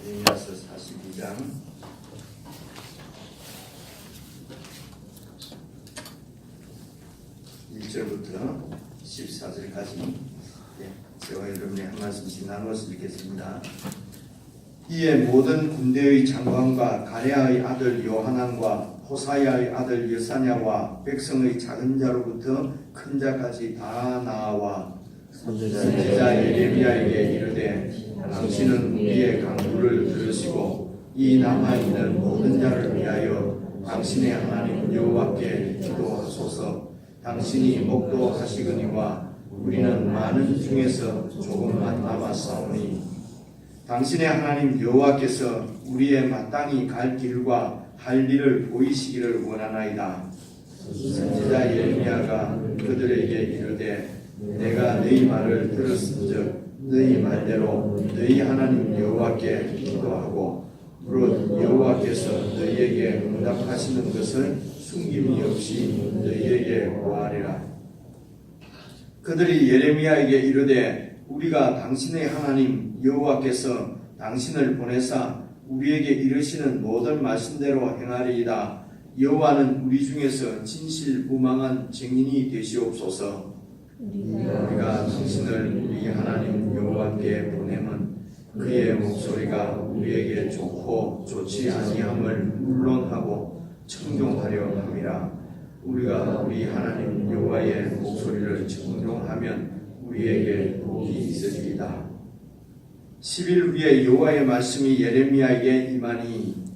예레미야서 42장 1절부터 14절까지 저와 여러분이 한 말씀씩 나누어서 읽겠습니다. 이에 모든 군대의 장관과 가랴의 아들 요하난과 호사야의 아들 여사냐와 백성의 작은 자로부터 큰 자까지 다 나와 선지자 예레미야에게 이르되 당신은 우리의 강구를 들으시고 이 남아있는 모든 자를 위하여 당신의 하나님 여호와께 기도하소서. 당신이 목도하시거니와 우리는 많은 중에서 조금만 남았사오니 당신의 하나님 여호와께서 우리의 마땅히 갈 길과 할 일을 보이시기를 원하나이다. 선지자 예레미야가 그들에게 이르되 내가 너희 말을 들었은즉 너희 말대로 너희 하나님 여호와께 기도하고 무릇 여호와께서 너희에게 응답하시는 것을 숨김이 없이 너희에게 고하리라. 그들이 예레미야에게 이르되 우리가 당신의 하나님 여호와께서 당신을 보내사 우리에게 이르시는 모든 말씀대로 행하리이다. 여호와는 우리 중에서 진실무망한 증인이 되시옵소서. 우리가 당신을 우리 하나님 여호와께 보내면 그의 목소리가 우리에게 좋고 좋지 아니함을 물론하고 청종하려 함이라. 우리가 우리 하나님 여호와의 목소리를 청종하면 우리에게 복이 있으리이다. 10일 후에 여호와의 말씀이 예레미야에게 임하니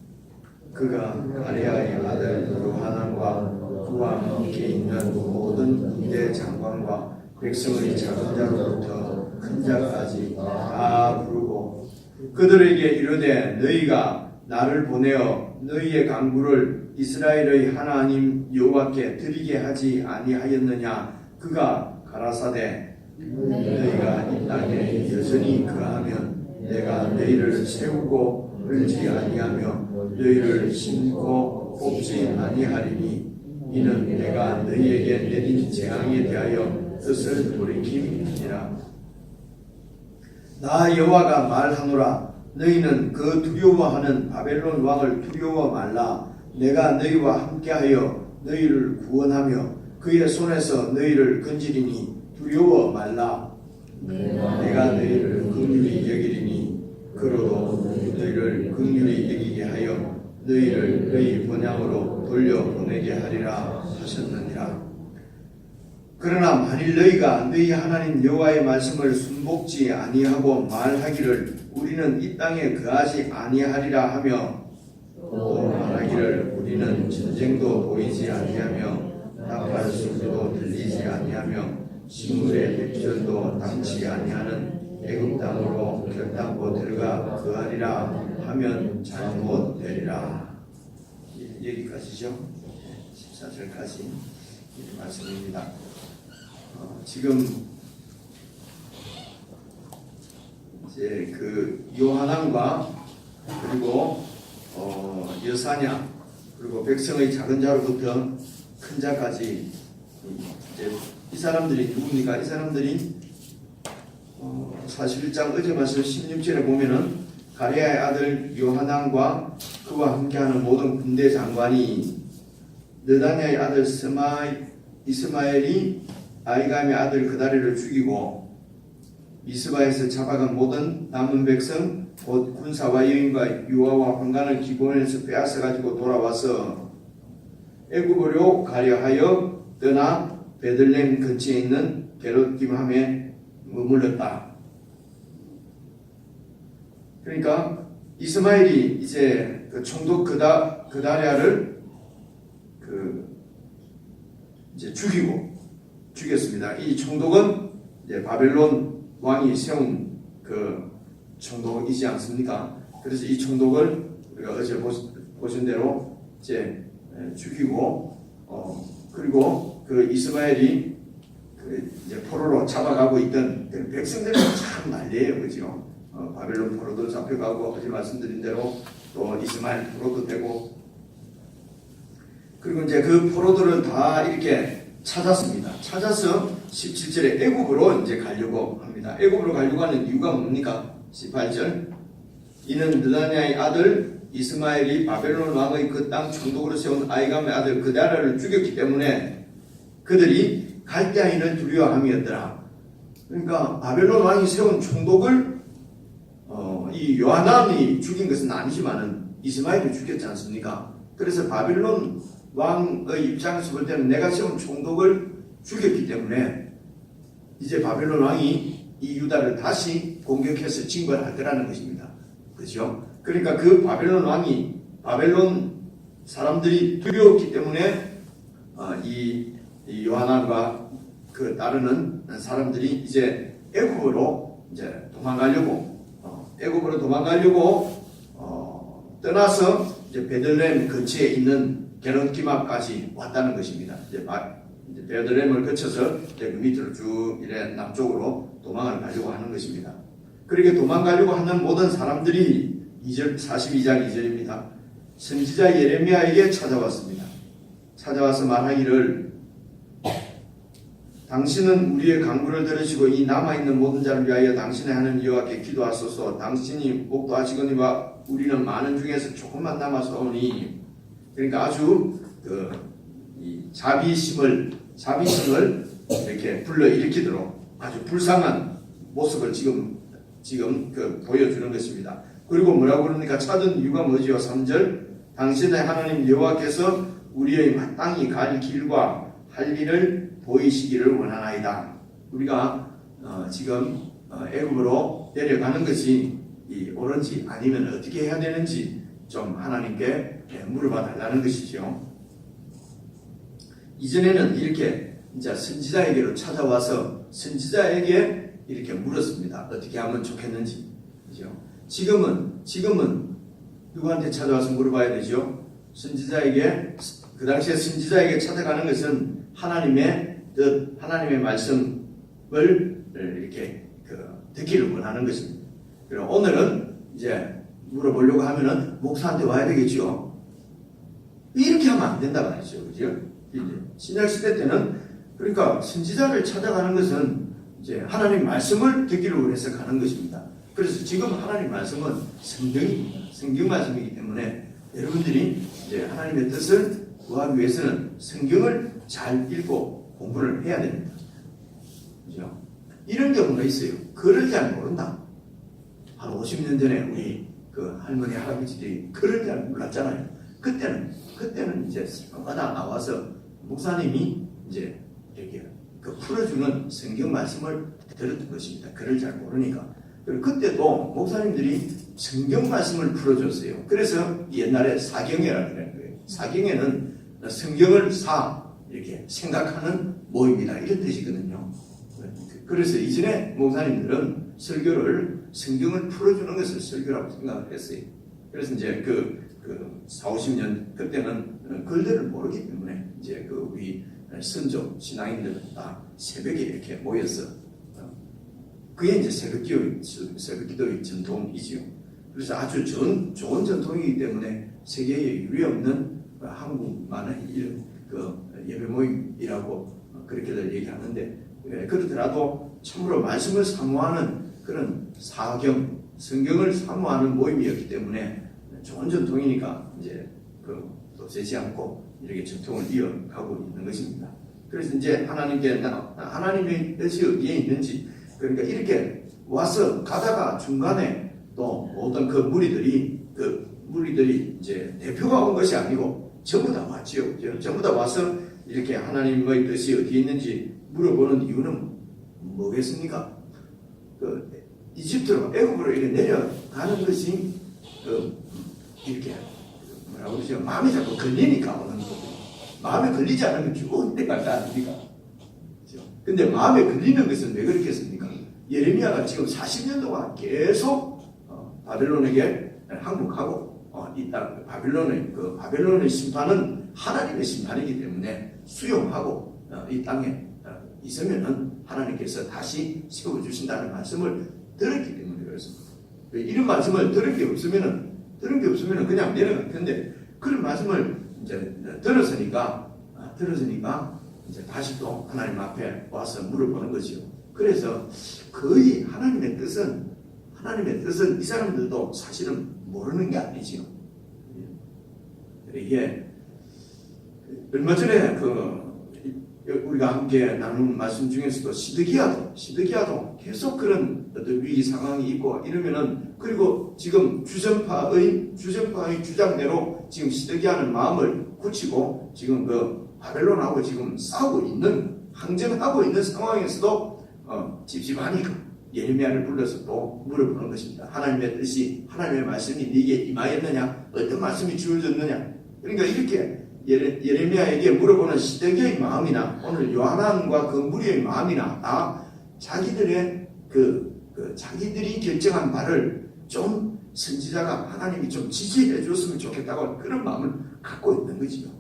그가 가랴의 아들 요하난과 그와 함께 있는 모든 군대 장관과 백성의 작은 자로부터 큰 자까지 다 부르고 그들에게 이르되 너희가 나를 보내어 너희의 강구를 이스라엘의 하나님 여호와께 드리게 하지 아니하였느냐. 그가 가라사대 너희가 이 땅에 여전히 거하면 내가 너희를 세우고 끌지 아니하며 너희를 심고 뽑지 아니하리니 이는 내가 너희에게 내린 재앙에 대하여 뜻을 돌이킴이니라. 나 여호와가 말하노라. 너희는 그 두려워하는 바벨론 왕을 두려워 말라. 내가 너희와 함께하여 너희를 구원하며 그의 손에서 너희를 건지리니 두려워 말라. 내가 너희를 긍휼히 여기리니 그러도 너희를 긍휼히 여기게 하여 너희를 너희 본향으로 돌려보내게 하리라 하셨느니라. 그러나 만일 너희가 너희 하나님 여호와의 말씀을 순복지 아니하고 말하기를 우리는 이 땅에 거하지 아니하리라 하며 또 말하기를 우리는 전쟁도 보이지 아니하며 나팔 소리도 들리지 아니하며 식물의 백절도 당치 아니하는 애굽 땅으로 결단코 들어가 거하리라 하면 잘못되리라. 여기까지죠. 14절까지 이 말씀입니다. 지금 이제 그 요하난과 그리고 여사냐 그리고 백성의 작은 자로부터 큰 자까지 이제 이 사람들이 누굽니까? 이 사람들이 41장 어제 말씀 16절에 보면은 가랴의 아들 요하난과 그와 함께하는 모든 군대 장관이 느다냐의 아들 이스마엘이 아이감의 아들 그다리를 죽이고 미스바에서 잡아간 모든 남은 백성 곧 군사와 여인과 유아와 환관을 기본에서 빼앗아 가지고 돌아와서 애굽으로 가려 하여 떠나 베들레헴 근처에 있는 게롯김함에 머물렀다. 그러니까 이스마엘이 이제 그 총독 그다랴를 이제 죽였습니다. 이 총독은 이제 바벨론 왕이 세운 그 총독이지 않습니까? 그래서 이 총독을 우리가 어제 보신 대로 이제 죽이고 그리고 그 이스마엘이 이제 포로로 잡아가고 있던 그 백성들이 참 난리예요, 그죠? 바벨론 포로도 잡혀가고 어제 말씀드린 대로 또 이스마엘 포로도 되고 그리고 이제 그 포로들을 다 이렇게 찾았습니다. 찾아서 17절에 애굽으로 이제 가려고 합니다. 애굽으로 가려고 하는 이유가 뭡니까? 18절 이는 느다냐의 아들 이스마엘이 바벨론 왕의 그 땅 총독으로 세운 아이감의 아들 그다랴를 죽였기 때문에 그들이 갈대아인을 두려워함이었더라. 그러니까 바벨론 왕이 세운 총독을 이 요하난이 죽인 것은 아니지만은 이스마엘이 죽였지 않습니까? 그래서 바벨론 왕의 입장에서 볼 때는 내가 세운 총독을 죽였기 때문에 이제 바벨론 왕이 이 유다를 다시 공격해서 징벌할 거라는 것입니다. 그렇죠? 그러니까 그 바벨론 왕이 바벨론 사람들이 두려웠기 때문에 이 요하난과 그 따르는 사람들이 이제 애굽으로 이제 애굽으로 도망가려고 떠나서 이제 베들레헴 근처에 있는 게롯기마까지 왔다는 것입니다. 이제 베들레헴을 거쳐서 이제 그 밑으로 쭉 이래 남쪽으로 도망을 가려고 하는 것입니다. 그렇게 도망가려고 하는 모든 사람들이 42장 2절입니다. 선지자 예레미야에게 찾아왔습니다. 찾아와서 말하기를 당신은 우리의 간구를 들으시고 이 남아있는 모든 자를 위하여 당신의 하나님 여호와께 기도하소서. 당신이 목도하시거니와 우리는 많은 중에서 조금만 남아서 오니. 그러니까 아주 이 자비심을 이렇게 불러일으키도록 아주 불쌍한 모습을 지금 보여주는 것입니다. 그리고 뭐라고 그럽니까? 찾은 이유가 뭐지요? 3절 당신의 하나님 여호와께서 우리의 마땅히 갈 길과 할 일을 보이시기를 원하나이다. 우리가 지금 애굽으로 내려가는 것이 옳은지 아니면 어떻게 해야 되는지 좀 하나님께 물어봐 달라는 것이죠. 이전에는 이렇게 이제 선지자에게로 찾아와서 선지자에게 이렇게 물었습니다. 어떻게 하면 좋겠는지. 그죠? 지금은 누구한테 찾아와서 물어봐야 되죠? 선지자에게. 그 당시에 선지자에게 찾아가는 것은 하나님의 뜻, 하나님의 말씀을 이렇게 듣기를 원하는 것입니다. 그리고 오늘은 이제 물어보려고 하면은 목사한테 와야 되겠죠. 이렇게 하면 안 된다 말이죠. 그죠? 신약 시대 때는 그러니까 선지자를 찾아가는 것은 이제 하나님 말씀을 듣기를 원해서 가는 것입니다. 그래서 지금 하나님 말씀은 성경입니다. 성경 말씀이기 때문에 여러분들이 이제 하나님의 뜻을 구하기 위해서는 성경을 잘 읽고 공부를 해야 됩니다. 그죠? 이런 경우가 있어요. 글을 잘 모른다. 한 50년 전에 우리 그 할머니 할아버지들이 글을 잘 몰랐잖아요. 그때는 이제 성가다 나와서 목사님이 이제 이렇게 풀어주는 성경 말씀을 들었던 것입니다. 글을 잘 모르니까. 그리고 그때도 목사님들이 성경 말씀을 풀어줬어요. 그래서 옛날에 사경회라고 그러는 거예요. 사경회는 성경을 이렇게 생각하는 모임이다 이런 뜻이거든요. 그래서 이전에 목사님들은 설교를 성경을 풀어주는 것을 설교라고 생각을 했어요. 그래서 이제 40-50년 그때는 글들을 모르기 때문에 이제 우리 선조 신앙인들은 다 새벽에 이렇게 모여서 그게 이제 새벽기도의 전통이지요. 그래서 아주 좋은 전통이기 때문에 세계에 유례없는 한국만의 이런 예배 모임이라고 그렇게들 얘기하는데 그렇더라도 참으로 말씀을 사모하는 그런 성경을 사모하는 모임이었기 때문에 좋은 전통이니까 이제 또 세지 않고 이렇게 전통을 이어가고 있는 것입니다. 그래서 이제 하나님의 뜻이 어디에 있는지 그러니까 이렇게 와서 가다가 중간에 또 어떤 무리들이 이제 대표가 온 것이 아니고 전부 다 왔지요. 전부 다 와서 이렇게 하나님의 뜻이 어디에 있는지 물어보는 이유는 뭐겠습니까? 이집트로 애굽으로 이렇게 내려가는 것이 이렇게 뭐라고 그러죠? 마음이 자꾸 걸리니까 오는 거고 마음에 걸리지 않으면 죽을 때가 아닙니까? 그렇죠? 근데 마음에 걸리는 것은 왜 그렇겠습니까? 예레미야가 지금 40년 동안 계속 바벨론에게 항복하고 이 땅 바벨론의 심판은 하나님의 심판이기 때문에 수용하고 이 땅에 있으면은 하나님께서 다시 세워주신다는 말씀을 들었기 때문에 그렇습니다. 이런 말씀을 들은 게 없으면은 그냥 내려갈 텐데 그런 말씀을 이제 들었으니까 이제 다시 또 하나님 앞에 와서 물어보는 거지요. 그래서 거의 하나님의 뜻은 하나님의 뜻은 이 사람들도 사실은 모르는 게 아니지요. 이게 얼마 전에 우리가 함께 나눈 말씀 중에서도 시드기야도 계속 그런 어떤 위기 상황이 있고 이러면은, 그리고 지금 주전파의 주장대로 지금 시드기야는 마음을 굳히고 지금 바벨론하고 지금 싸우고 있는, 항쟁하고 있는 상황에서도 집집하니 예레미야를 불러서 또 물어보는 것입니다. 하나님의 뜻이, 하나님의 말씀이 네게 임하였느냐? 어떤 말씀이 주어졌느냐? 그러니까 이렇게 예레미야에게 물어보는 시드기야의 마음이나 오늘 요하난과 그 무리의 마음이나 다 자기들의 자기들이 결정한 바를 좀 선지자가 하나님이 좀 지지해 줬으면 좋겠다고 그런 마음을 갖고 있는 거지요.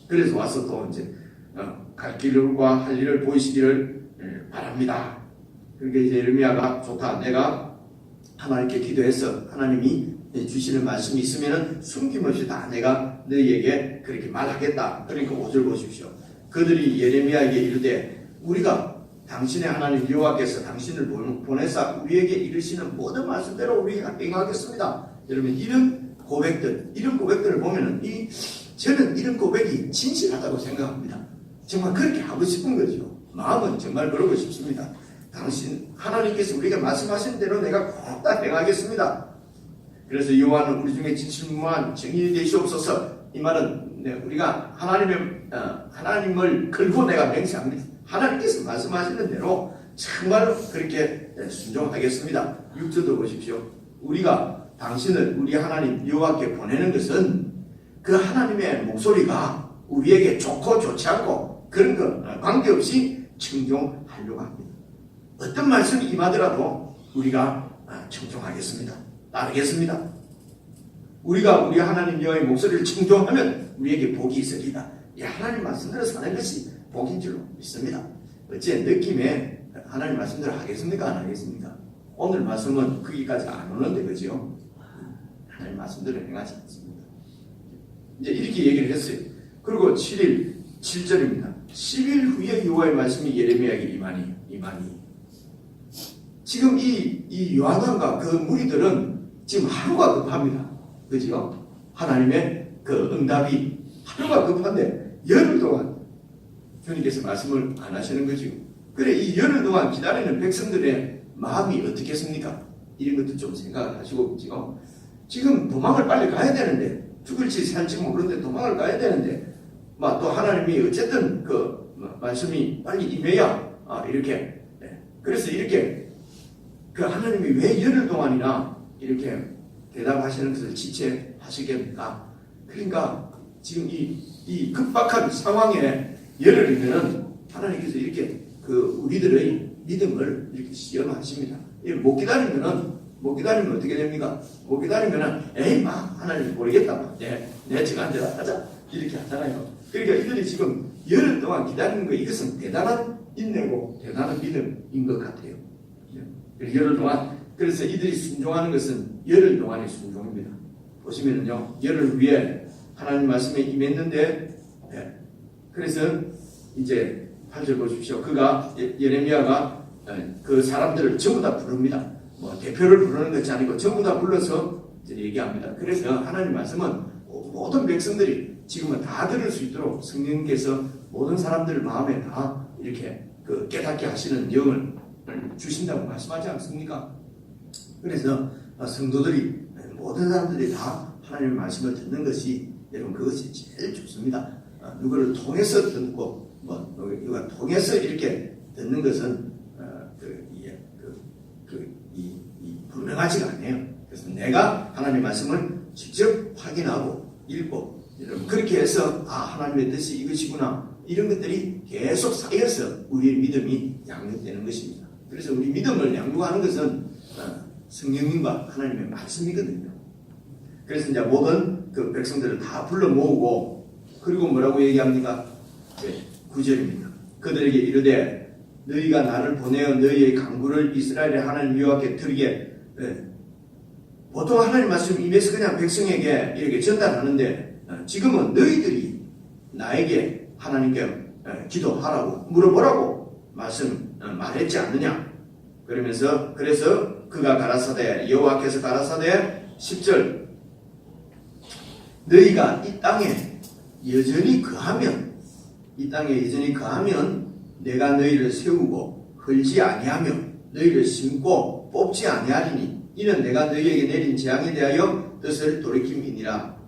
그래서 와서 또 이제 갈 길과 할 일을 보이시기를 바랍니다. 그러니까 이제 예레미야가 좋다. 내가 하나님께 기도해서 하나님이 주시는 말씀이 있으면은 숨김없이 다 내가 너희에게 그렇게 말하겠다. 그러니까 5절 보십시오. 그들이 예레미야에게 이르되 우리가 당신의 하나님 여호와께서 당신을 보내사 우리에게 이르시는 모든 말씀대로 우리가 행하겠습니다. 여러분 이런 고백들을 보면은 저는 이런 고백이 진실하다고 생각합니다. 정말 그렇게 하고 싶은 거죠. 마음은 정말 그러고 싶습니다. 하나님께서 우리가 말씀하신 대로 내가 꼭 다 행하겠습니다. 그래서 여호와는 우리 중에 진실무한 정의를 되시옵소서. 이 말은 우리가 하나님을 걸고 내가 맹세합니다. 하나님께서 말씀하시는 대로 정말로 그렇게 순종하겠습니다. 6절도 보십시오. 우리가 당신을 우리 하나님 여호와께 보내는 것은 그 하나님의 목소리가 우리에게 좋고 좋지 않고 그런 거 관계없이 청종하려고 합니다. 어떤 말씀이 임하더라도 우리가 청종하겠습니다. 따르겠습니다. 우리가 우리 하나님 여호와의 목소리를 청종하면 우리에게 복이 있으리다. 이 하나님 말씀대로 사는 것이 복인 줄로 믿습니다. 어째 느낌에 하나님 말씀대로 하겠습니까? 안 하겠습니까? 오늘 말씀은 거기까지 안 오는데 그죠? 하나님 말씀대로 행하지 않습니다. 이제 이렇게 얘기를 했어요. 그리고 7절입니다. 10일 후에 여호와의 말씀이 예레미야에게 임하니 지금 이 요한과 그 무리들은 지금 하루가 급합니다. 그죠? 하나님의 그 응답이 하루가 급한데 열흘 동안 주님께서 말씀을 안 하시는 거죠. 그래 이 열흘 동안 기다리는 백성들의 마음이 어떻겠습니까? 이런 것도 좀 생각을 하시고 그죠? 지금 도망을 빨리 가야 되는데 죽을지 살지 모르는데 도망을 가야 되는데 또 하나님이 어쨌든 그 말씀이 빨리 임해야 이렇게 그래서 이렇게 그 하나님이 왜 열흘 동안이나 이렇게 대답하시는 것을 지체하시겠는가? 그러니까 지금 이 급박한 상황에 열흘이면은 하나님께서 이렇게 우리들의 믿음을 이렇게 시험하십니다. 못 기다리면 어떻게 됩니까? 못 기다리면은 하나님 모르겠다. 내 지금 대로 하자. 이렇게 하잖아요. 그러니까 이들이 지금 열흘 동안 기다리는 거 이것은 대단한 인내고 대단한 믿음인 것 같아요. 열흘 동안 그래서 이들이 순종하는 것은 열흘 동안의 순종입니다. 보시면은요 열흘 위에 하나님 말씀에 임했는데 그래서 이제 8절 보십시오. 예레미야가 그 사람들을 전부 다 부릅니다. 대표를 부르는 것이 아니고 전부 다 불러서 이제 얘기합니다. 그래서 하나님 말씀은 모든 백성들이 지금은 다 들을 수 있도록 성령께서 모든 사람들 마음에 다 이렇게 깨닫게 하시는 영을 주신다고 말씀하지 않습니까? 그래서 성도들이 모든 사람들이 다 하나님의 말씀을 듣는 것이 여러분 그것이 제일 좋습니다. 누구를 통해서 듣고 누가 통해서 이렇게 듣는 것은 분명하지가 않아요. 그래서 내가 하나님의 말씀을 직접 확인하고 읽고 여러분 그렇게 해서 하나님의 뜻이 이것이구나 이런 것들이 계속 쌓여서 우리의 믿음이 양육되는 것입니다. 그래서 우리 믿음을 양육하는 것은 성령님과 하나님의 말씀이거든요. 그래서 이제 모든 그 백성들을 다 불러 모으고 그리고 뭐라고 얘기합니까? 9절입니다. 그들에게 이르되 너희가 나를 보내어 너희의 강구를 이스라엘의 하나님 여호와께 드리게 보통 하나님 말씀 임해서 그냥 백성에게 이렇게 전달하는데 지금은 너희들이 나에게 하나님께 기도하라고 물어보라고 말했지 않느냐. 그래서 그가 가라사대 여호와께서 가라사대 10절 너희가 이 땅에 여전히 거하면 내가 너희를 세우고 헐지 아니하며 너희를 심고 뽑지 아니하리니 이는 내가 너희에게 내린 재앙에 대하여 뜻을 돌이킴이니라.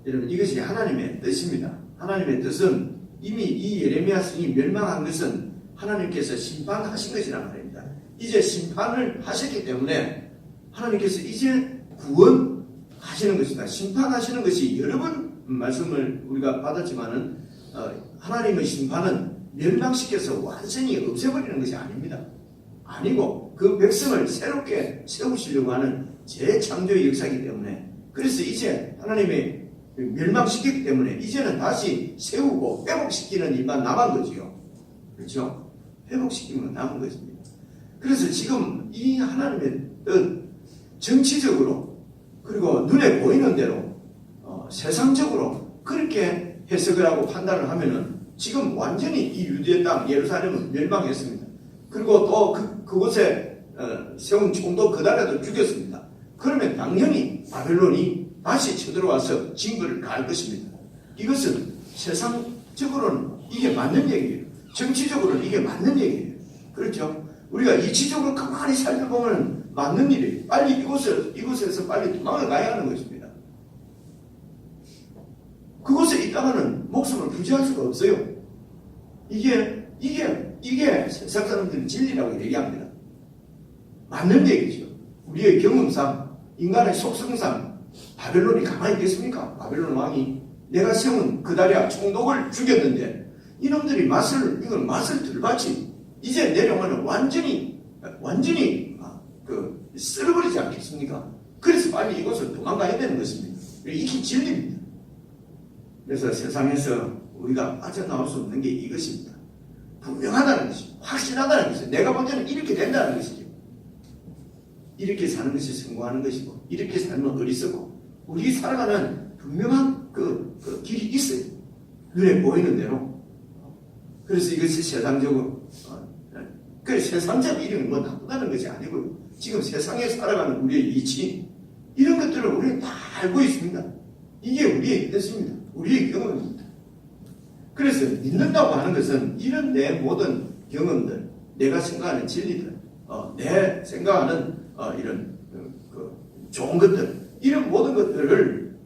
여러분 이것이 하나님의 뜻입니다. 하나님의 뜻은 이미 이 예레미야 성이 멸망한 것은 하나님께서 심판하신 것이란 말입니다. 이제 심판을 하셨기 때문에 하나님께서 이제 구원하시는 것이다. 심판하시는 것이 여러 번 말씀을 우리가 받았지만은 하나님의 심판은 멸망시켜서 완전히 없애버리는 것이 아닙니다. 아니고 그 백성을 새롭게 세우시려고 하는 재창조의 역사이기 때문에 그래서 이제 하나님의 멸망시켰기 때문에 이제는 다시 세우고 회복시키는 일만 남은 거지요. 그렇죠? 회복시키면 남은 것입니다. 그래서 지금 이 하나님의 뜻 정치적으로 그리고 눈에 보이는 대로 세상적으로 그렇게 해석을 하고 판단을 하면은 지금 완전히 이 유대 땅 예루살렘은 멸망했습니다. 그리고 또 그곳에 세운 총도 그달에도 죽였습니다. 그러면 당연히 바벨론이 다시 쳐들어와서 징벌을 가할 것입니다. 이것은 세상적으로는 이게 맞는 얘기예요. 정치적으로는 이게 맞는 얘기예요. 그렇죠? 우리가 이치적으로 가만히 살펴보면 맞는 일이에요. 빨리 이곳에서 빨리 도망을 가야 하는 것입니다. 그곳에 있다가는 목숨을 부지할 수가 없어요. 이게 세상 사람들은 진리라고 얘기합니다. 맞는 얘기죠. 우리의 경험상, 인간의 속성상 바벨론이 가만히 있겠습니까? 바벨론 왕이 내가 세운 그다리아 총독을 죽였는데 이놈들이 맛을 들받지 이제 내려오면 완전히 쓸어버리지 않겠습니까? 그래서 빨리 이곳을 도망가야 되는 것입니다. 이게 진리입니다. 그래서 세상에서 우리가 빠져나올 수 없는 게 이것입니다. 분명하다는 것이죠. 확실하다는 것이죠. 내가 볼 때는 이렇게 된다는 것이죠. 이렇게 사는 것이 성공하는 것이고 이렇게 살면 어리석고 우리 살아가는 분명한 그 길이 있어요. 눈에 보이는 대로. 그래서 이것이 세상적으로 세상적 이름이 뭐 나쁘다는 것이 아니고요. 지금 세상에 살아가는 우리의 이치 이런 것들을 우리는 다 알고 있습니다. 이게 우리의 뜻입니다. 우리의 경험입니다. 그래서 믿는다고 하는 것은 이런 내 모든 경험들, 내가 생각하는 진리들, 내 생각하는 이런 좋은 것들, 이런 모든 것들을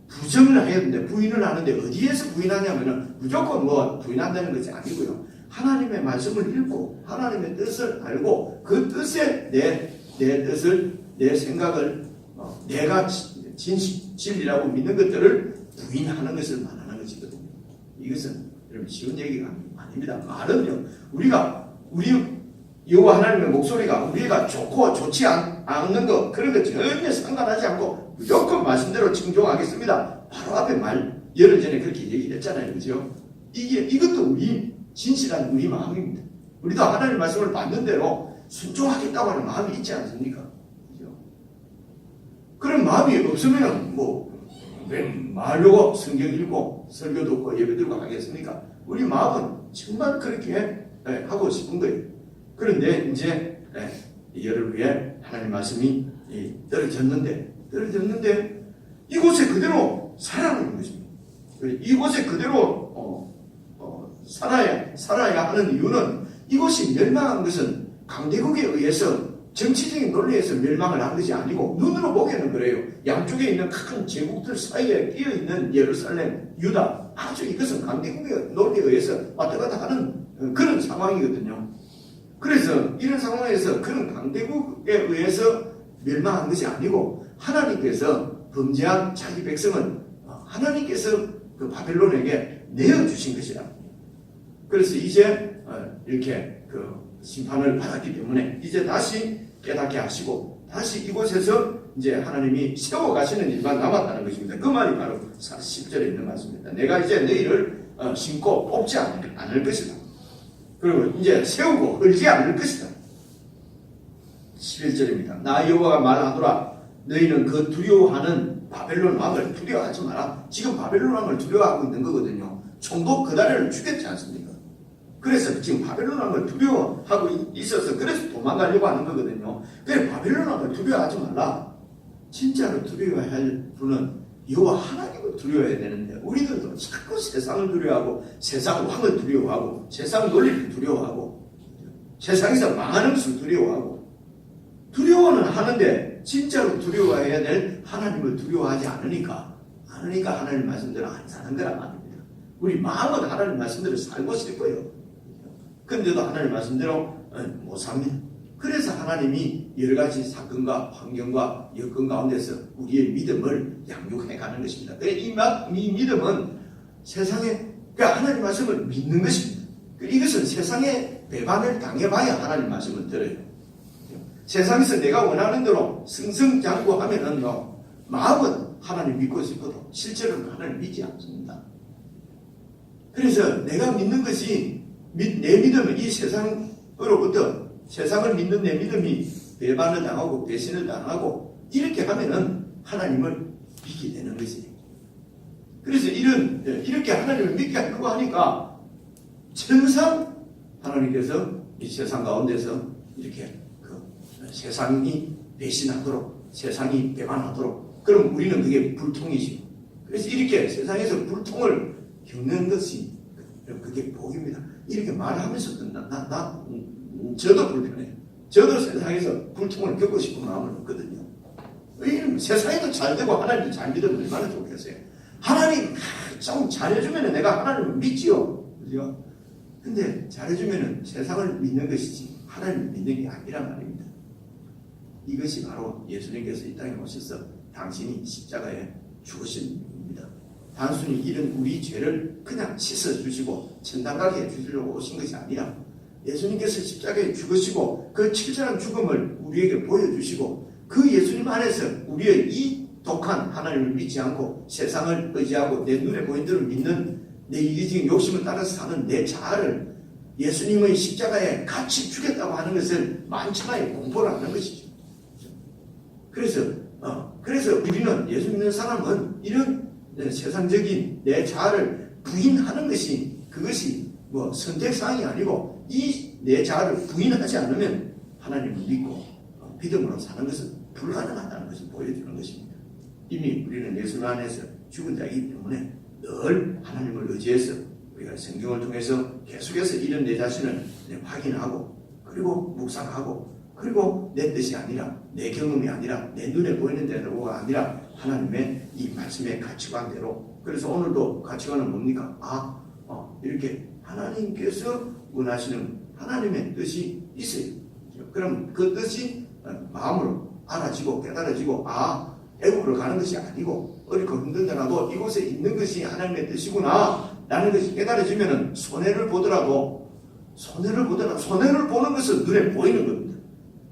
부정을 해야 되는데 부인을 하는데 어디에서 부인하냐면은 무조건 뭐 부인한다는 것이 아니고요. 하나님의 말씀을 읽고 하나님의 뜻을 알고 그 뜻에 내 뜻을 내 생각을 내가 진리라고 믿는 것들을 부인하는 것을 말하는 것이거든요. 이것은 여러분 쉬운 얘기가 아닙니다. 말은요 우리 여호와 하나님의 목소리가 우리가 좋고 좋지 않는 것 그런 거 전혀 상관하지 않고 무조건 말씀대로 충종하겠습니다. 바로 앞에 열흘 전에 그렇게 얘기를 했잖아요. 그죠? 이것도 우리 진실한 우리 마음입니다. 우리도 하나님의 말씀을 받는 대로 순종하겠다고 하는 마음이 있지 않습니까? 그죠? 그런 마음이 없으면 왜 말로 성경 읽고 설교 듣고 예배 드리고 하겠습니까? 우리 마음은 정말 그렇게 하고 싶은 거예요. 그런데 이제 열흘 후에 하나님 말씀이 떨어졌는데 이곳에 그대로 살아가는 것입니다. 이곳에 그대로 살아야 하는 이유는 이곳이 멸망한 것은 강대국에 의해서 정치적인 논리에서 멸망을 한 것이 아니고 눈으로 보기에는 그래요. 양쪽에 있는 큰 제국들 사이에 끼어있는 예루살렘, 유다 아주 이것은 강대국의 논리에 의해서 왔다 갔다 하는 그런 상황이거든요. 그래서 이런 상황에서 그런 강대국에 의해서 멸망한 것이 아니고 하나님께서 범죄한 자기 백성은 하나님께서 그 바벨론에게 내어주신 것이라. 그래서 이제 이렇게 그 심판을 받았기 때문에 이제 다시 깨닫게 하시고 다시 이곳에서 이제 하나님이 세워가시는 일만 남았다는 것입니다. 그 말이 바로 10절에 있는 말씀입니다. 내가 이제 너희를 심고 뽑지 않을 것이다. 그리고 이제 세우고 헐지 않을 것이다. 11절입니다. 나 여호와가 말하노라 너희는 그 두려워하는 바벨론 왕을 두려워하지 마라. 지금 바벨론 왕을 두려워하고 있는 거거든요. 총독 그다리를 죽였지 않습니까? 그래서 지금 바벨론 왕을 두려워하고 있어서 그래서 도망가려고 하는 거거든요. 그래 바벨론 왕을 두려워하지 말라. 진짜로 두려워해야 할 분은 여호와 하나님을 두려워해야 되는데 우리들도 자꾸 세상을 두려워하고 세상 왕을 두려워하고 세상 논리를 두려워하고 세상에서 망하는 것을 두려워하고 두려워는 하는데 진짜로 두려워해야 될 하나님을 두려워하지 않으니까 하나님 말씀대로 안 사는 거란 말입니다. 우리 마음은 하나님 말씀대로 살고 싶어요. 근데도 하나님 말씀대로 못 삽니다. 그래서 하나님이 여러 가지 사건과 환경과 여건 가운데서 우리의 믿음을 양육해 가는 것입니다. 이 믿음은 세상에 하나님 말씀을 믿는 것입니다. 이것은 세상에 배반을 당해봐야 하나님 말씀을 들어요. 세상에서 내가 원하는 대로 승승장구하면은 마음은 하나님 믿고 싶어도 실제로는 하나님 믿지 않습니다. 그래서 내가 믿는 것이 내 믿음은 이 세상으로부터 세상을 믿는 내 믿음이 배반을 당하고 배신을 당하고 이렇게 하면은 하나님을 믿게 되는 것이에요. 그래서 이렇게 하나님을 믿게 하려고 하니까 천상 하나님께서 이 세상 가운데서 이렇게 세상이 배신하도록 세상이 배반하도록 그럼 우리는 그게 불통이죠. 그래서 이렇게 세상에서 불통을 겪는 것이 그게 복입니다. 이렇게 말하면서도 저도 불편해요. 저도 세상에서 불통을 겪고 싶은 마음은 없거든요. 세상에도 잘 되고 하나님도 잘 믿으면 얼마나 좋겠어요. 하나님 좀 잘해주면 내가 하나님을 믿지요. 그죠? 근데 잘해주면 세상을 믿는 것이지 하나님을 믿는 게 아니란 말입니다. 이것이 바로 예수님께서 이 땅에 오셔서 당신이 십자가에 죽으신 이유입니다. 단순히 이런 우리 죄를 그냥 씻어주시고 천당 가게 해주시려고 오신 것이 아니라 예수님께서 십자가에 죽으시고 그 치열한 죽음을 우리에게 보여주시고 그 예수님 안에서 우리의 이 독한 하나님을 믿지 않고 세상을 의지하고 내 눈에 보이는 대로 믿는 내 이기적인 욕심을 따라서 사는 내 자아를 예수님의 십자가에 같이 죽였다고 하는 것을 만천하에 공포를 하는 것이죠. 그래서 우리는 예수 믿는 사람은 이런 세상적인 내 자아를 부인하는 것이 그것이 선택사항이 아니고 이 내 자아를 부인하지 않으면 하나님을 믿고 믿음으로 사는 것은 불가능하다는 것을 보여주는 것입니다. 이미 우리는 예수 안에서 죽은 자이기 때문에 늘 하나님을 의지해서 우리가 성경을 통해서 계속해서 이런 내 자신을 확인하고 그리고 묵상하고 그리고 내 뜻이 아니라 내 경험이 아니라 내 눈에 보이는 대로가 아니라 하나님의 이 말씀의 가치관대로 그래서 오늘도 가치관은 뭡니까? 이렇게 하나님께서 원하시는 하나님의 뜻이 있어요. 그럼 그 뜻이 마음으로 알아지고 깨달아지고 애국으로 가는 것이 아니고 어렵고 힘들더라도 이곳에 있는 것이 하나님의 뜻이구나 라는 것이 깨달아지면 손해를 보더라도 손해를 보는 것은 눈에 보이는 겁니다.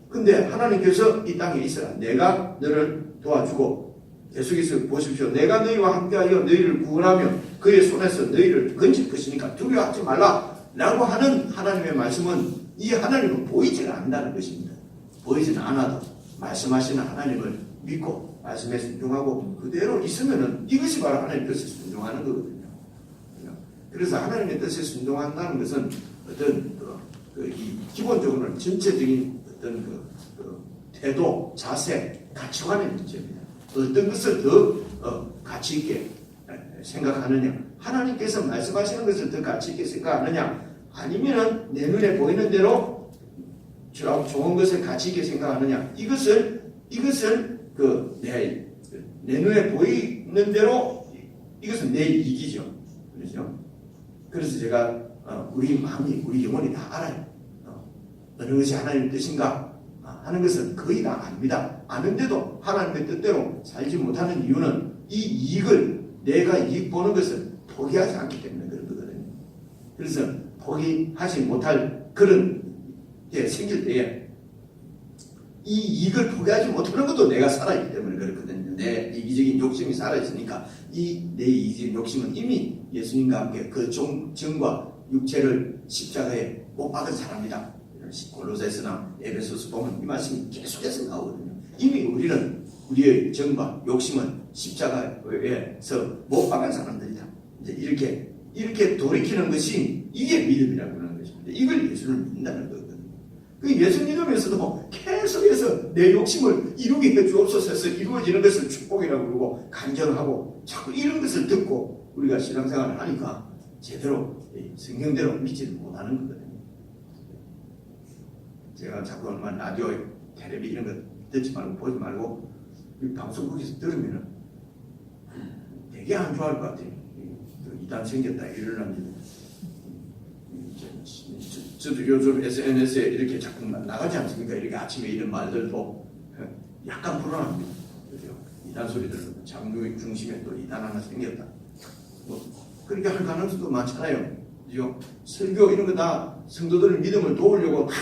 근데 하나님께서 이 땅에 있어라. 내가 너를 도와주고 계속해서 보십시오. 내가 너희와 함께하여 너희를 구원하며 그의 손에서 너희를 건질 것이니까 두려워하지 말라 라고 하는 하나님의 말씀은 이 하나님은 보이지는 않는다는 것입니다. 보이지는 않아도 말씀하시는 하나님을 믿고 말씀에 순종하고 그대로 있으면은 이것이 바로 하나님의 뜻에 순종하는 거거든요. 그래서 하나님의 뜻에 순종한다는 것은 어떤 이 기본적으로는 전체적인 어떤 태도, 자세, 가치관의 문제입니다. 어떤 것을 더 가치 있게 생각하느냐, 하나님께서 말씀하시는 것을 더 가치 있게 생각하느냐, 아니면은 내 눈에 보이는 대로 좋은 것을 가치 있게 생각하느냐, 이것을 내 눈에 보이는 대로 이것은 내 이익이죠. 그렇죠? 그래서 제가 우리 마음이 우리 영혼이 다 알아요. 어느 것이 하나님의 뜻인가 하는 것은 거의 다 압니다. 아는데도 하나님의 뜻대로 살지 못하는 이유는 이 이익을 내가 이익 보는 것을 포기하지 않기 때문에 그런 거거든요. 그래서 포기하지 못할 그런 게 생길 때에 이 이익을 포기하지 못하는 것도 내가 살아있기 때문에 그렇거든요. 내 이기적인 욕심이 살아있으니까 이 내 이기적인 욕심은 이미 예수님과 함께 그 정과 육체를 십자가에 못 박은 사람이다. 골로새서나 에베소서 보면 이 말씀이 계속해서 나오거든요. 이미 우리는 우리의 정과 욕심은 십자가에서 못 박은 사람들이다. 이제 이렇게 돌이키는 것이 이게 믿음이라고 하는 것입니다. 이걸 예수를 믿는다는 거거든요. 그 예수 믿으면서도 계속해서 내 욕심을 이루게 해주옵소서 해서 이루어지는 것을 축복이라고 그러고 간절하고 자꾸 이런 것을 듣고 우리가 신앙생활을 하니까 제대로 성경대로 믿지를 못하는 거거든요. 제가 자꾸 얼마 라디오, 텔레비 이런 거 듣지 말고 보지 말고 이 방송 거기서 들으면은 되게 안 좋아할 것 같아요. 이단 생겼다 이러려면 저도 요즘 SNS에 이렇게 자꾸 나가지 않습니까? 이렇게 아침에 이런 말들도 약간 불안합니다. 그죠? 이단 소리 들으면 장로의 중심에 또 이단 하나 생겼다. 뭐 그렇게 할 가능성도 많잖아요. 그죠? 설교 이런 거 다 성도들의 믿음을 도우려고 다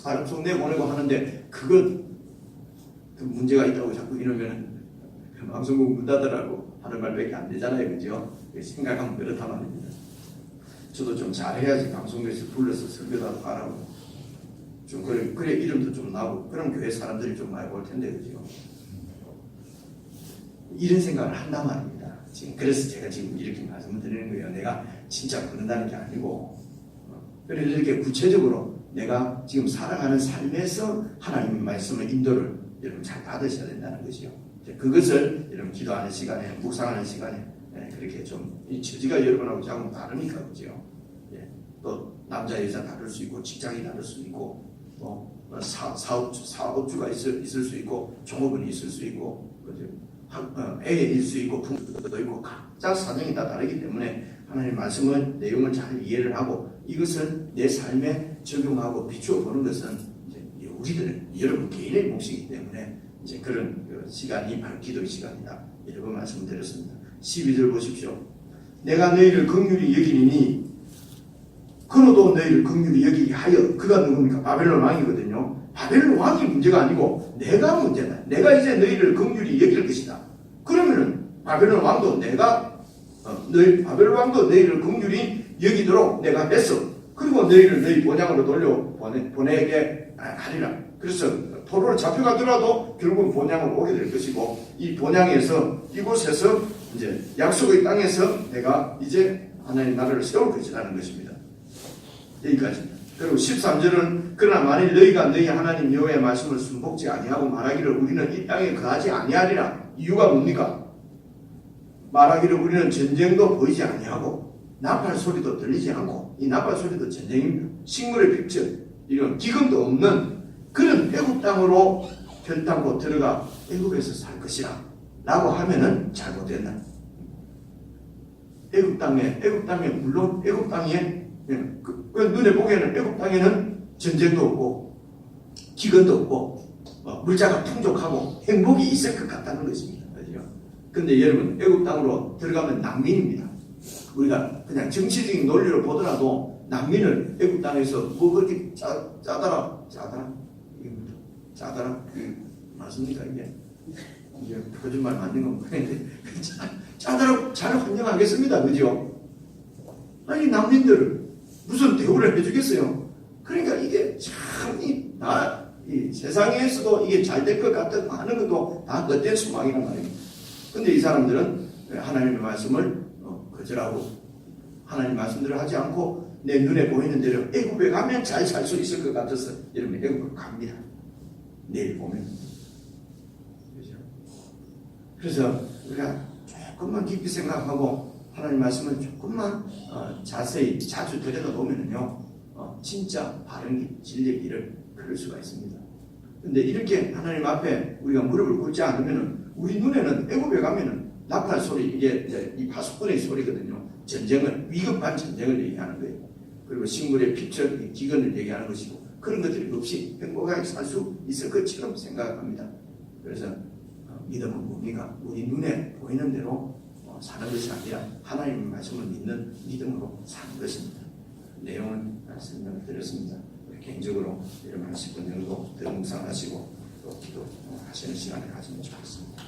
발음속 내보내고 하는데 그것 그 문제가 있다고 자꾸 이러면 방송국 문 닫으라고 하는 말밖에 안 되잖아요. 그죠? 생각하면 그렇단 말입니다. 저도 좀 잘해야지 방송국에서 불러서 설교도 하라고 좀 그래 이름도 좀 나고 그럼 교회 사람들이 좀 많이 볼 텐데 그죠? 이런 생각을 한단 말입니다. 지금 그래서 제가 지금 이렇게 말씀을 드리는 거예요. 내가 진짜 그런다는 게 아니고 그래서 이렇게 구체적으로 내가 지금 살아가는 삶에서 하나님의 말씀을 인도를 여러분 잘 받으셔야 된다는 것이요. 그것을 여러분 기도하는 시간에 묵상하는 시간에 그렇게 좀 이 처지가 여러분하고 조금 다르니까 그죠. 또 남자 여자 다를 수 있고 직장이 다를 수 있고 또 사업주가 있을 수 있고 종업원이 있을 수 있고 그죠. 애일 수 있고 부모도 있고 각자 사정이 다 다르기 때문에 하나님의 말씀은 내용을 잘 이해를 하고 이것을 내 삶에 적용하고 비추어 보는 것은 이제 우리들 여러분 개인의 몫이기 때문에 이제 그런 시간이 바로 기도의 시간이다. 여러 번 말씀드렸습니다. 12절 보십시오. 내가 너희를 긍휼히 여기니 그노도 너희를 긍휼히 여기게 하여 그가 누굽니까? 바벨론 왕이거든요. 바벨론 왕이 문제가 아니고 내가 문제다. 내가 이제 너희를 긍휼히 여길 것이다. 그러면은 바벨론 왕도 바벨론 왕도 너희를 긍휼히 여기도록 내가 했어. 그리고 너희를 너희 본향으로 보내게 하리라. 그래서 포로로 잡혀가더라도 결국은 본향으로 오게 될 것이고 이 본향에서 이곳에서 이제 약속의 땅에서 내가 이제 하나님 나라를 세울 것이라는 것입니다. 여기까지입니다. 그리고 13절은 그러나 만일 너희가 너희 하나님 여호와의 말씀을 순복지 아니하고 말하기를 우리는 이 땅에 거하지 아니하리라. 이유가 뭡니까? 말하기를 우리는 전쟁도 보이지 아니하고 나팔 소리도 들리지 않고 이 나팔 소리도 전쟁입니다. 식물의 핍절 이런 기근도 없는 그런 애굽 땅으로 결단코 들어가 애굽에서 살 것이라 라고 하면은 잘못된다. 애굽 땅에 물론 애굽 땅에 눈에 보기에는 애굽 땅에는 전쟁도 없고 기근도 없고 물자가 풍족하고 행복이 있을 것 같다는 것입니다. 그런데 여러분 애굽 땅으로 들어가면 난민입니다. 우리가 그냥 정치적인 논리로 보더라도 난민을 애굽 땅에서 뭐 그렇게 짜다라 맞습니까 이게 거짓말 맞는 건 그런데 짜다라 잘 환영하겠습니다. 그죠? 아니 난민들을 무슨 대우를 해주겠어요? 그러니까 이게 참 이 세상에서도 이게 잘 될 것 같다고 하는 것도 다 헛된 소망이란 말입니다. 근데 이 사람들은 하나님의 말씀을 거절하고 하나님 말씀대로 하지 않고 내 눈에 보이는 대로 애굽에 가면 잘 살 수 있을 것 같아서 여러분 애굽으로 갑니다. 내일 보면. 그렇죠? 그래서 우리가 조금만 깊이 생각하고 하나님 말씀을 조금만 자주 들여다보면요 진짜 바른 길, 진리의 길을 걸을 수가 있습니다. 근데 이렇게 하나님 앞에 우리가 무릎을 꿇지 않으면은 우리 눈에는 애굽에 가면은 나팔 소리 이게 이 파수꾼의 소리거든요. 전쟁을 위급한 전쟁을 얘기하는 거예요. 그리고 식물의 핍절, 기근을 얘기하는 것이고 그런 것들이 없이 행복하게 살 수 있을 것처럼 생각합니다. 그래서 믿음은 뭡니까? 우리 눈에 보이는 대로 사는 것이 아니라 하나님의 말씀을 믿는 믿음으로 사는 것입니다. 내용은 설명을 드렸습니다. 개인적으로 여러분 10분 정도 더 묵상하시고 또 기도하시는 시간을 가지면 좋겠습니다.